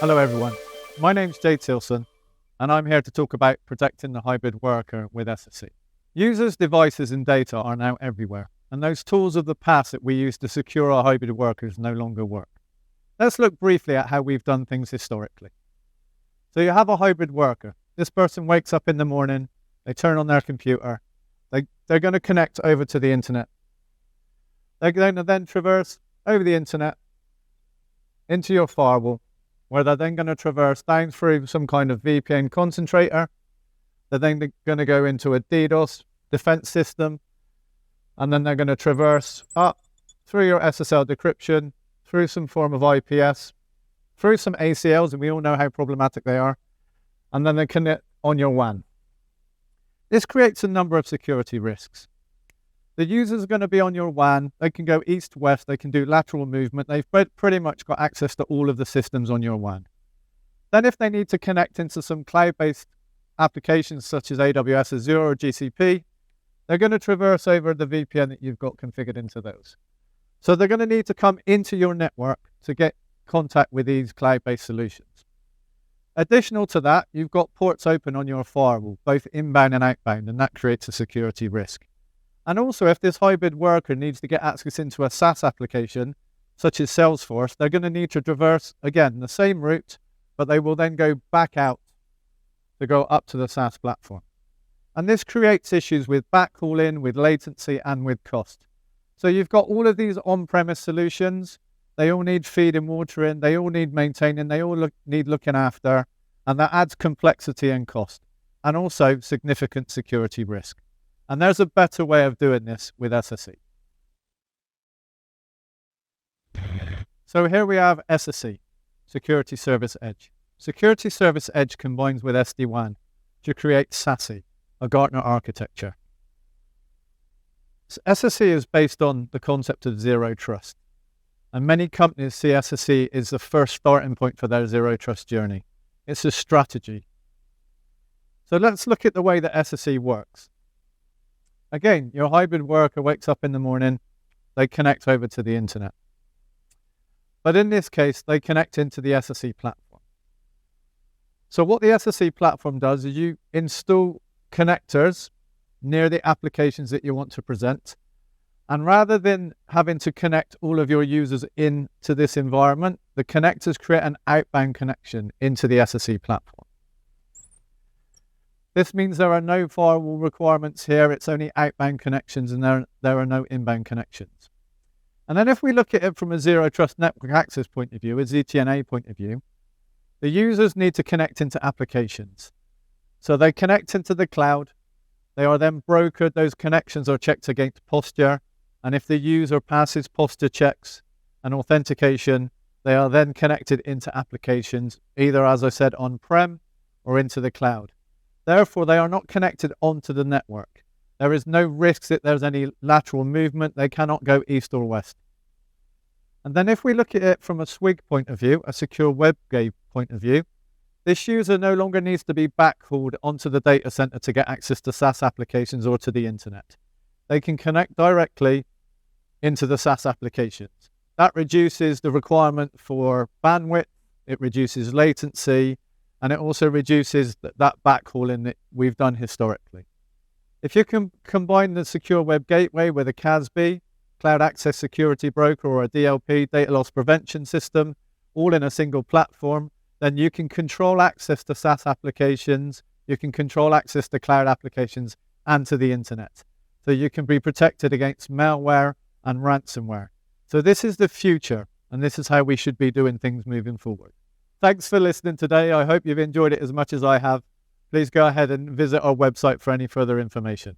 Hello everyone, my name's Jay Tilson and I'm here to talk about protecting the hybrid worker with SSE. Users, devices and data are now everywhere, and those tools of the past that we used to secure our hybrid workers no longer work. Let's look briefly at how we've done things historically. So you have a hybrid worker. This person wakes up in the morning, they turn on their computer, they're going to connect over to the internet. They're going to then traverse over the internet into your firewall, where they're then going to traverse down through some kind of VPN concentrator. They're then going to go into a DDoS defense system, and then they're going to traverse up through your SSL decryption, through some form of IPS, through some ACLs, and we all know how problematic they are, and then they connect on your WAN. This creates a number of security risks. The users are going to be on your WAN. They can go east-west. They can do lateral movement. They've pretty much got access to all of the systems on your WAN. Then if they need to connect into some cloud-based applications such as AWS, Azure, or GCP, they're going to traverse over the VPN that you've got configured into those. So they're going to need to come into your network to get contact with these cloud-based solutions. Additional to that, you've got ports open on your firewall, both inbound and outbound, and that creates a security risk. And also, if this hybrid worker needs to get access into a SaaS application, such as Salesforce, they're going to need to traverse, again, the same route, but they will then go back out to go up to the SaaS platform. And this creates issues with backhauling, with latency, and with cost. So you've got all of these on-premise solutions. They all need feeding water in, they all need maintaining, they all need looking after, and that adds complexity and cost, and also significant security risk. And there's a better way of doing this with SSE. So here we have SSE, Security Service Edge. Security Service Edge combines with SD-wan to create SASE, a Gartner architecture. So SSE is based on the concept of zero trust. And many companies see SSE as the first starting point for their zero trust journey. It's a strategy. So let's look at the way that SSE works. Again, your hybrid worker wakes up in the morning, they connect over to the internet. But in this case, they connect into the SSE platform. So what the SSE platform does is you install connectors near the applications that you want to present. And rather than having to connect all of your users into this environment, the connectors create an outbound connection into the SSE platform. This means there are no firewall requirements here. It's only outbound connections, and there are no inbound connections. And then if we look at it from a zero trust network access point of view, a ZTNA point of view, the users need to connect into applications. So they connect into the cloud. They are then brokered. Those connections are checked against posture. And if the user passes posture checks and authentication, they are then connected into applications, either, as I said, on-prem or into the cloud. Therefore, they are not connected onto the network. There is no risk that there's any lateral movement. They cannot go east or west. And then if we look at it from a SWG point of view, a secure web gateway point of view, this user no longer needs to be backhauled onto the data center to get access to SaaS applications or to the internet. They can connect directly into the SaaS applications. That reduces the requirement for bandwidth, it reduces latency, and it also reduces that backhauling that we've done historically. If you can combine the secure web gateway with a CASB, Cloud Access Security Broker, or a DLP, data loss prevention system, all in a single platform, then you can control access to SaaS applications, you can control access to cloud applications and to the internet. So you can be protected against malware and ransomware. So this is the future, and this is how we should be doing things moving forward. Thanks for listening today. I hope you've enjoyed it as much as I have. Please go ahead and visit our website for any further information.